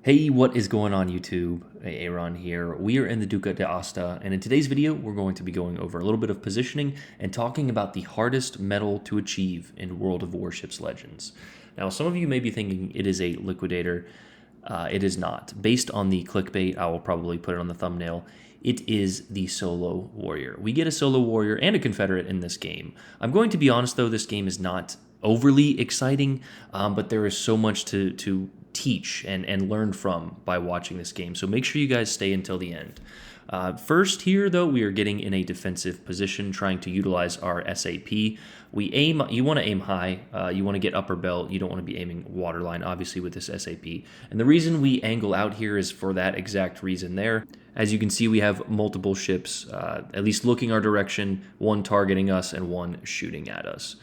Hey, what is going on YouTube? Aaron here. We are in the Duca de Asta, and in today's video, we're going to be going over a little bit of positioning and talking about the hardest medal to achieve in World of Warships Legends. Now, some of you may be thinking it is a liquidator. It is not. Based on the clickbait, I will probably put it on the thumbnail. It is the solo warrior. We get a solo warrior and a confederate in this game. I'm going to be honest though, this game is not overly exciting, but there is so much to teach and learn from by watching this game. So make sure you guys stay until the end. First here, though, we are getting in a defensive position, trying to utilize our SAP. You want to aim high, you want to get upper belt, you don't want to be aiming waterline, obviously, with this SAP. And the reason we angle out here is for that exact reason there. As you can see, we have multiple ships, at least looking our direction, one targeting us and one shooting at us.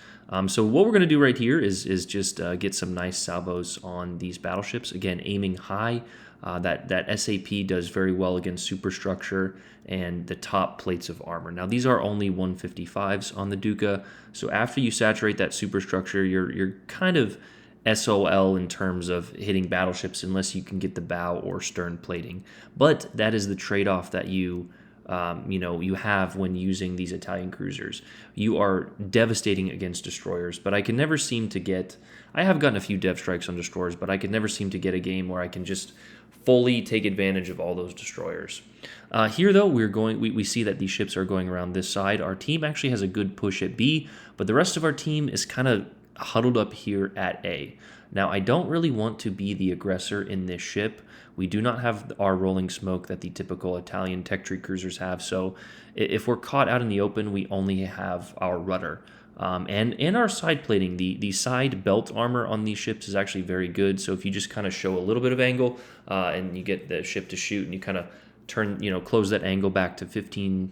So what we're going to do right here is just get some nice salvos on these battleships. Again, aiming high. That SAP does very well against superstructure and the top plates of armor. Now, these are only 155s on the Duca, so after you saturate that superstructure, you're kind of SOL in terms of hitting battleships unless you can get the bow or stern plating. But that is the trade-off that you have when using these Italian cruisers. You are devastating against destroyers, but I can never seem to get... I have gotten a few dev strikes on destroyers, but I could never seem to get a game where I can just fully take advantage of all those destroyers. Here, though, we see that these ships are going around this side. Our team actually has a good push at B, but the rest of our team is kind of huddled up here at A. Now, I don't really want to be the aggressor in this ship. We do not have our rolling smoke that the typical Italian tech tree cruisers have, so if we're caught out in the open, we only have our rudder. And our side plating, the side belt armor on these ships is actually very good, so if you just kind of show a little bit of angle and you get the ship to shoot and you kind of close that angle back to 15,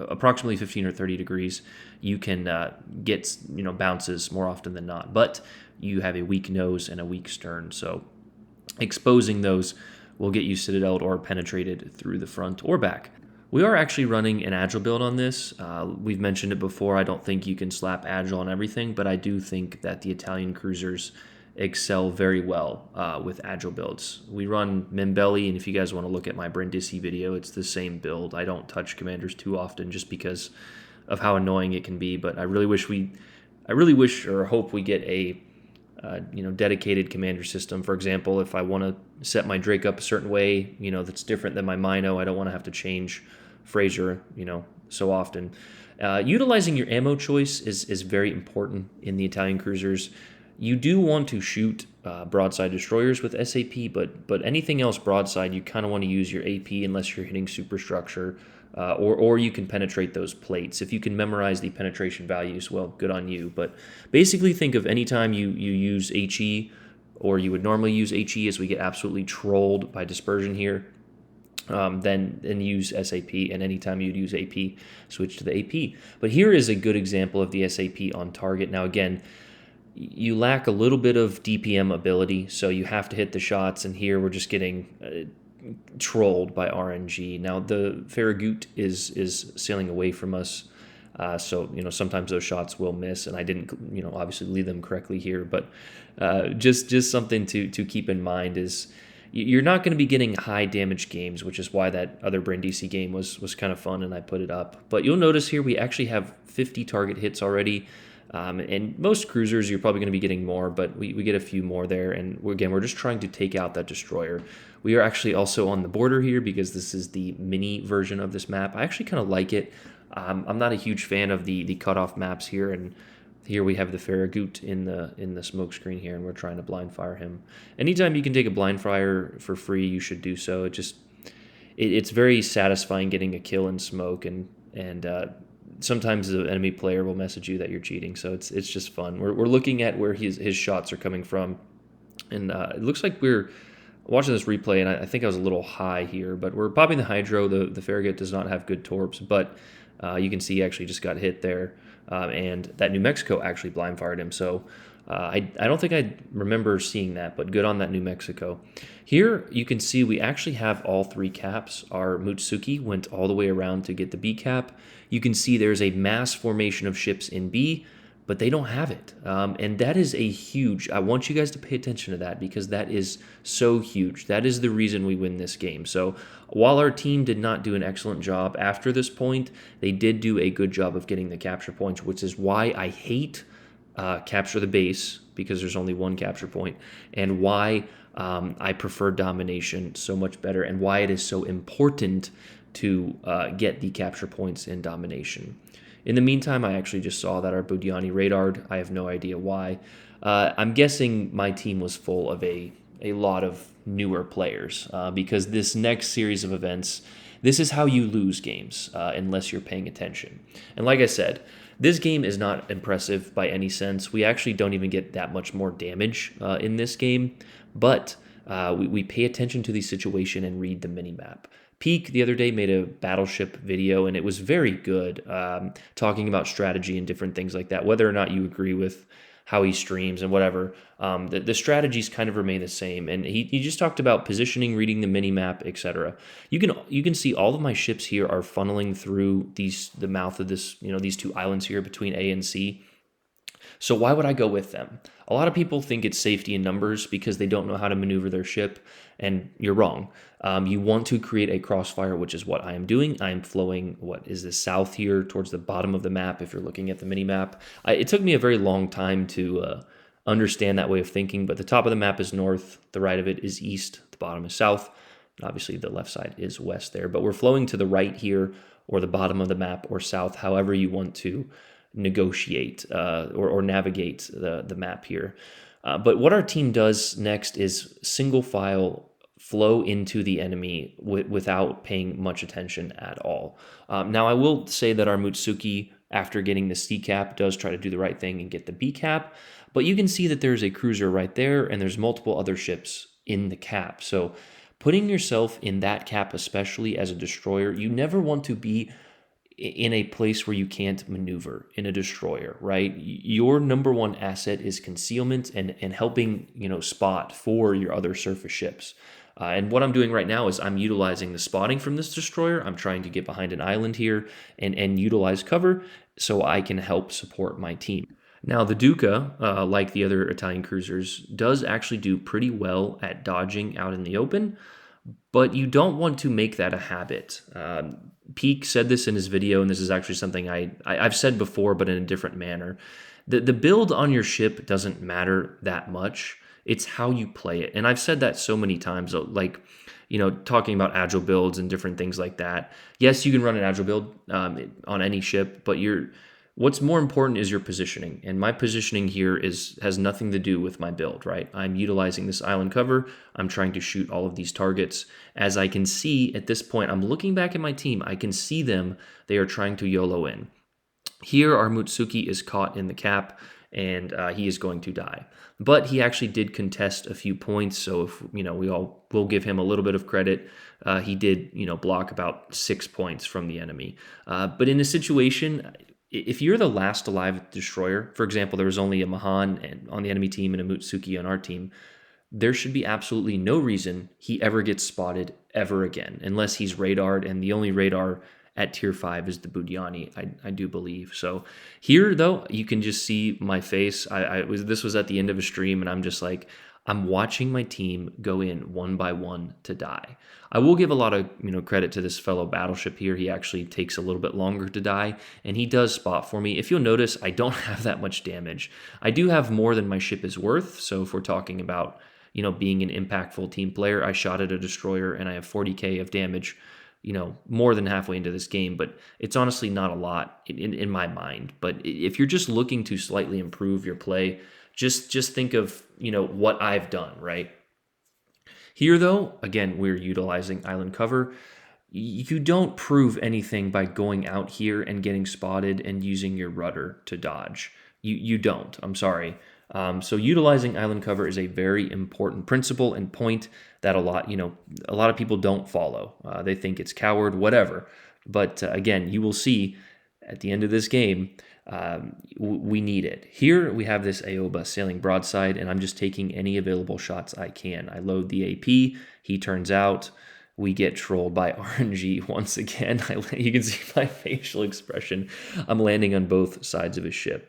approximately 15 or 30 degrees, you can get, bounces more often than not. But you have a weak nose and a weak stern, so exposing those will get you citadeled or penetrated through the front or back. We are actually running an agile build on this. We've mentioned it before. I don't think you can slap agile on everything, but I do think that the Italian cruisers excel very well with agile builds. We run Mimbelli, and if you guys want to look at my Brindisi video, it's the same build. I don't touch commanders too often just because of how annoying it can be, but I really wish or hope we get a dedicated commander system. For example, if I want to set my Drake up a certain way, that's different than my Mino, I don't want to have to change Fraser, so often. Utilizing your ammo choice is very important in the Italian cruisers. You do want to shoot broadside destroyers with SAP, but anything else broadside, you kind of want to use your AP unless you're hitting superstructure, or you can penetrate those plates. If you can memorize the penetration values, well, good on you. But basically think of any time you use HE, or you would normally use HE as we get absolutely trolled by dispersion here, then use SAP, and anytime you'd use AP, switch to the AP. But here is a good example of the SAP on target. Now again, you lack a little bit of DPM ability, so you have to hit the shots, and here we're just getting trolled by RNG. Now the Farragut is sailing away from us, so sometimes those shots will miss, and I didn't obviously lead them correctly here, but just something to keep in mind is you're not going to be getting high damage games, which is why that other Brindisi game was kind of fun and I put it up. But you'll notice here we actually have 50 target hits already. And most cruisers, you're probably going to be getting more, but we get a few more there. And we're just trying to take out that destroyer. We are actually also on the border here because this is the mini version of this map. I actually kind of like it. I'm not a huge fan of the cutoff maps here, and here we have the Farragut in the smoke screen here, and we're trying to blind fire him. Anytime you can take a blind fire for free, you should do so. It's very satisfying getting a kill in smoke, and sometimes the enemy player will message you that you're cheating, so it's just fun. We're looking at where his shots are coming from, and it looks like we're watching this replay, and I think I was a little high here, but we're popping the Hydro. The Farragut does not have good torps, but you can see he actually just got hit there, and that New Mexico actually blind fired him, so I don't think I remember seeing that, but good on that New Mexico. Here you can see we actually have all three caps. Our Mutsuki went all the way around to get the B cap. You can see there's a mass formation of ships in B. but they don't have it. And that is a huge, I want you guys to pay attention to that because that is so huge. That is the reason we win this game. So while our team did not do an excellent job after this point, they did do a good job of getting the capture points, which is why I hate capture the base because there's only one capture point, and why I prefer domination so much better, and why it is so important to get the capture points in domination. In the meantime, I actually just saw that our Budyani radared. I have no idea why. I'm guessing my team was full of a lot of newer players because this next series of events, this is how you lose games unless you're paying attention. And like I said, this game is not impressive by any sense. We actually don't even get that much more damage in this game, but we pay attention to the situation and read the minimap. Peak the other day made a battleship video, and it was very good, talking about strategy and different things like that. Whether or not you agree with how he streams and whatever, the strategies kind of remain the same. And he just talked about positioning, reading the mini map, etc. You can see all of my ships here are funneling through the mouth of this, these two islands here between A and C. So why would I go with them? A lot of people think it's safety in numbers because they don't know how to maneuver their ship, and you're wrong. You want to create a crossfire, which is what I am doing. I am flowing, what is this, south here towards the bottom of the map if you're looking at the mini map. It took me a very long time to understand that way of thinking, but the top of the map is north, the right of it is east, the bottom is south, and obviously the left side is west there. But we're flowing to the right here, or the bottom of the map, or south, however you want to negotiate or navigate the map here. But what our team does next is single file flow into the enemy without paying much attention at all. Now, I will say that our Mutsuki, after getting the C cap, does try to do the right thing and get the B cap, but you can see that there's a cruiser right there, and there's multiple other ships in the cap. So putting yourself in that cap, especially as a destroyer, you never want to be in a place where you can't maneuver in a destroyer, right? Your number one asset is concealment and helping, spot for your other surface ships. And what I'm doing right now is I'm utilizing the spotting from this destroyer. I'm trying to get behind an island here and utilize cover so I can help support my team. Now, the Duca, like the other Italian cruisers, does actually do pretty well at dodging out in the open, but you don't want to make that a habit. Peak said this in his video, and this is actually something I've said before, but in a different manner. The build on your ship doesn't matter that much. It's how you play it. And I've said that so many times, like, talking about agile builds and different things like that. Yes, you can run an agile build on any ship, but what's more important is your positioning. And my positioning here has nothing to do with my build, right? I'm utilizing this island cover. I'm trying to shoot all of these targets. As I can see at this point, I'm looking back at my team. I can see them. They are trying to YOLO in. Here, our Mutsuki is caught in the cap, and he is going to die. But he actually did contest a few points, so if we'll give him a little bit of credit. He did block about 6 points from the enemy. But in a situation, if you're the last alive destroyer, for example, there was only a Mahan on the enemy team and a Mutsuki on our team, there should be absolutely no reason he ever gets spotted ever again, unless he's radared, and the only radar at tier 5 is the Budyani, I do believe. So here, though, you can just see my face. This was at the end of a stream, and I'm just like, I'm watching my team go in one by one to die. I will give a lot of credit to this fellow battleship here. He actually takes a little bit longer to die, and he does spot for me. If you'll notice, I don't have that much damage. I do have more than my ship is worth. So if we're talking about being an impactful team player, I shot at a destroyer and I have 40k of damage. More than halfway into this game, but it's honestly not a lot in my mind. But if you're just looking to slightly improve your play, just think of what I've done, right? Here, though, again, we're utilizing island cover. You don't prove anything by going out here and getting spotted and using your rudder to dodge. You don't. I'm sorry. So utilizing island cover is a very important principle and point that a lot of people don't follow. They think it's coward, whatever. But again, you will see at the end of this game, we need it. Here we have this Aoba sailing broadside, and I'm just taking any available shots I can. I load the AP. He turns out. We get trolled by RNG once again. You can see my facial expression. I'm landing on both sides of his ship.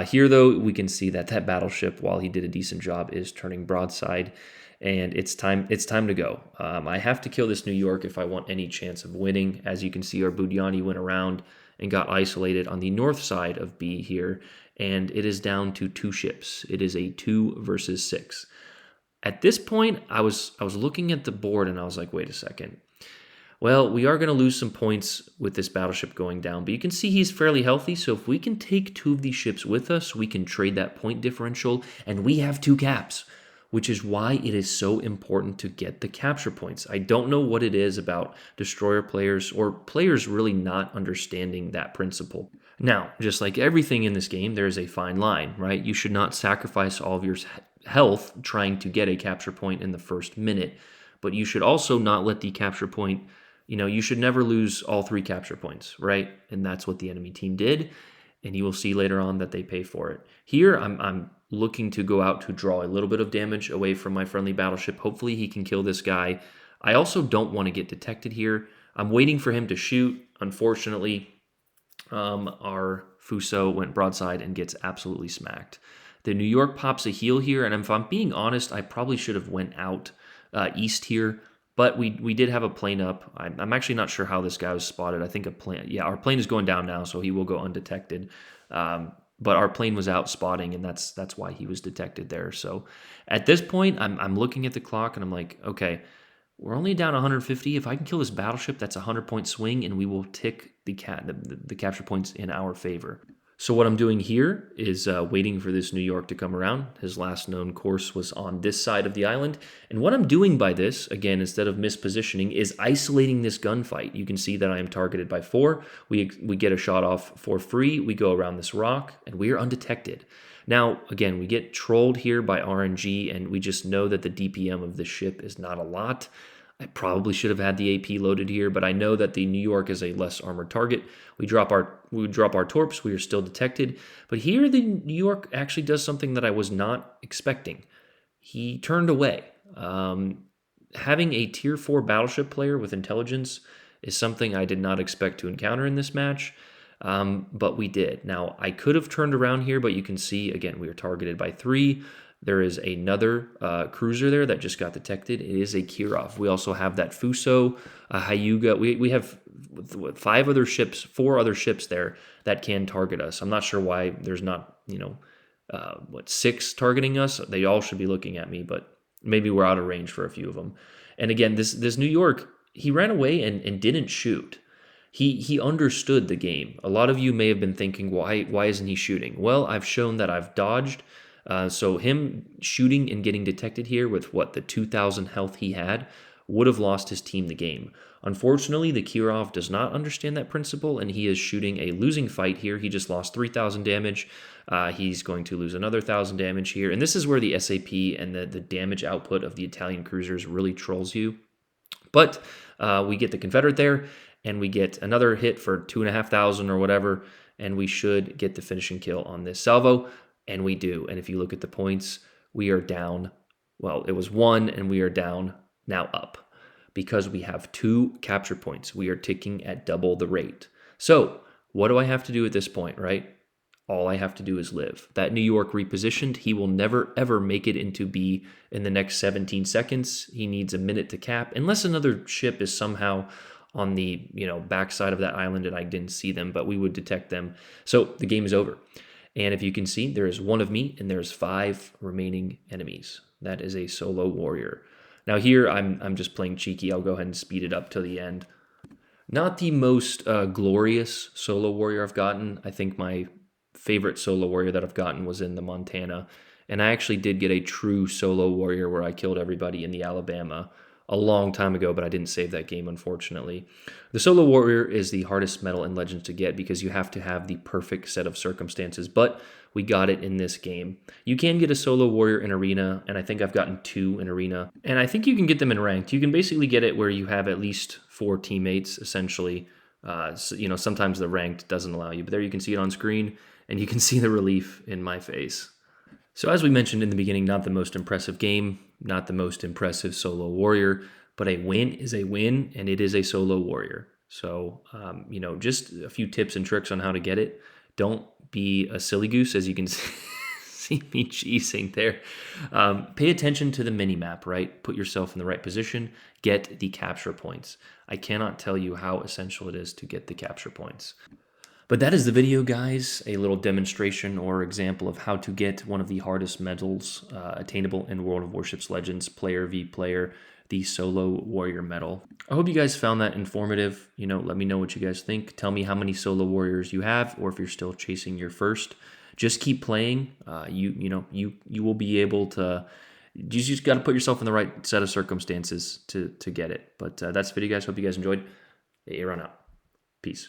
Here, though, we can see that that battleship, while he did a decent job, is turning broadside, and it's time. It's time to go. I have to kill this New York if I want any chance of winning. As you can see, our Budyani went around and got isolated on the north side of B here, and it is down to 2 ships. It is a 2 versus 6. At this point, I was looking at the board and I was like, wait a second. Well, we are going to lose some points with this battleship going down, but you can see he's fairly healthy, so if we can take 2 of these ships with us, we can trade that point differential, and we have 2 caps, which is why it is so important to get the capture points. I don't know what it is about destroyer players or players really not understanding that principle. Now, just like everything in this game, there is a fine line, right? You should not sacrifice all of your health trying to get a capture point in the first minute, but you should also not let the capture point, you should never lose all 3 capture points, right? And that's what the enemy team did, and you will see later on that they pay for it. Here, I'm looking to go out to draw a little bit of damage away from my friendly battleship. Hopefully he can kill this guy. I also don't want to get detected here. I'm waiting for him to shoot. Unfortunately, our Fuso went broadside and gets absolutely smacked. The New York pops a heel here, and if I'm being honest, I probably should have went out east here. But we did have a plane up. I'm actually not sure how this guy was spotted. I think a plane. Yeah, our plane is going down now, so he will go undetected. But our plane was out spotting, and that's why he was detected there. So at this point, I'm looking at the clock, and I'm like, okay, we're only down 150. If I can kill this battleship, that's a 100-point swing, and we will tick the capture points in our favor. So what I'm doing here is waiting for this New York to come around. His last known course was on this side of the island. And what I'm doing by this, again, instead of mispositioning, is isolating this gunfight. You can see that I am targeted by 4. We get a shot off for free. We go around this rock, and we are undetected. Now, again, we get trolled here by RNG, and we just know that the DPM of this ship is not a lot. I probably should have had the AP loaded here, but I know that the New York is a less armored target. We drop our torps. We are still detected. But here the New York actually does something that I was not expecting. He turned away. Having a tier 4 battleship player with intelligence is something I did not expect to encounter in this match, but we did. Now, I could have turned around here, but you can see, again, we are targeted by 3. There is another cruiser there that just got detected. It is a Kirov. We also have that Fuso, Hyuga. We have 4 other ships there that can target us. I'm not sure why there's not, 6 targeting us. They all should be looking at me, but maybe we're out of range for a few of them. And again, this New York, he ran away and didn't shoot. He understood the game. A lot of you may have been thinking, why isn't he shooting? Well, I've shown that I've dodged. So him shooting and getting detected here with the 2,000 health he had would have lost his team the game. Unfortunately, the Kirov does not understand that principle, and he is shooting a losing fight here. He just lost 3,000 damage. He's going to lose another 1,000 damage here. And this is where the SAP and the damage output of the Italian cruisers really trolls you. But we get the Confederate there, and we get another hit for 2,500 or whatever, and we should get the finishing kill on this salvo. And we do. And if you look at the points, we are down. Well, it was 1, and we are down, now up, because we have 2 capture points. We are ticking at double the rate. So what do I have to do at this point, right? All I have to do is live. That New York repositioned. He will never, ever make it into B in the next 17 seconds. He needs a minute to cap, unless another ship is somehow on the backside of that island and I didn't see them, but we would detect them. So the game is over. And if you can see, there is 1 of me, and there's 5 remaining enemies. That is a solo warrior. Now here, I'm just playing cheeky. I'll go ahead and speed it up to the end. Not the most glorious solo warrior I've gotten. I think my favorite solo warrior that I've gotten was in the Montana. And I actually did get a true solo warrior where I killed everybody in the Alabama a long time ago, but I didn't save that game, unfortunately. The solo warrior is the hardest medal in Legends to get because you have to have the perfect set of circumstances, but we got it in this game. You can get a solo warrior in arena, and I think I've gotten 2 in arena, and I think you can get them in ranked. You can basically get it where you have at least 4 teammates, essentially. Sometimes the ranked doesn't allow you, but there you can see it on screen, and you can see the relief in my face. So as we mentioned in the beginning, not the most impressive game, not the most impressive solo warrior, but a win is a win, and it is a solo warrior. So, just a few tips and tricks on how to get it. don't be a silly goose, as you can see me cheesing there. Pay attention to the mini map, right? Put yourself in the right position, get the capture points. I cannot tell you how essential it is to get the capture points. But that is the video, guys. A little demonstration or example of how to get one of the hardest medals attainable in World of Warships Legends, player v player, the Solo Warrior medal. I hope you guys found that informative. Let me know what you guys think. Tell me how many Solo Warriors you have, or if you're still chasing your first. Just keep playing. You will be able to. You just got to put yourself in the right set of circumstances to get it. But that's the video, guys. Hope you guys enjoyed. Aaron out. Peace.